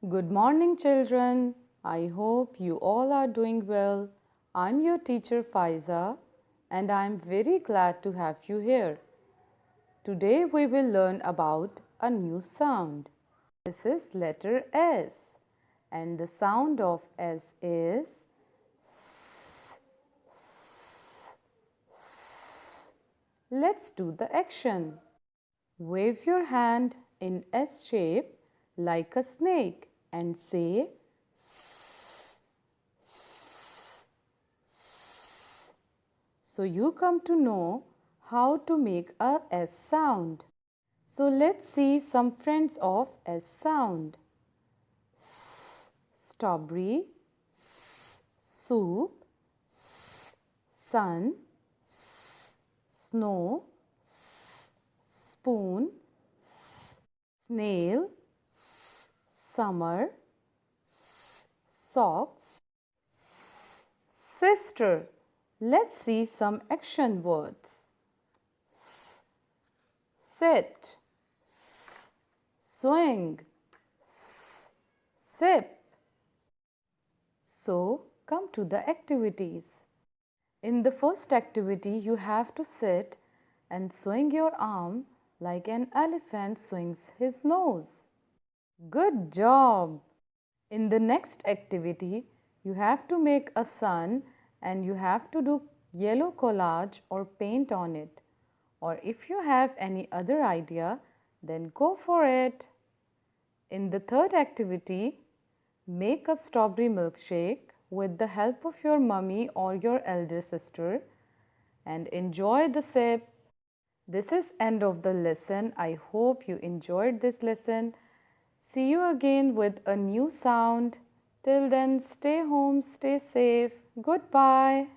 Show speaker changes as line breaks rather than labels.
Good morning, children. I hope you all are doing well. I'm your teacher Faiza, and I'm very glad to have you here. Today we will learn about a new sound. This is letter S, and the sound of S is S, S, S. Let's do the action. Wave your hand in S shape like a snake and say S, S, S. So you come to know how to make a S sound. So let's see some friends of S sound. S, strawberry, S, soup, S, sun, S, snow, S, spoon, S, snail, S, summer, S, socks, S, sister. Let's see some action words. S, sit, S, swing, S, sip. So come to the activities. In the first activity, you have to sit and swing your arm like an elephant swings his nose. Good job! In the next activity, you have to make a sun and you have to do yellow collage or paint on it. Or if you have any other idea, then go for it. In the third activity, make a strawberry milkshake with the help of your mummy or your elder sister and enjoy the sip. This is end of the lesson. I hope you enjoyed this lesson. See you again with a new sound. Till then, stay home, stay safe. Goodbye.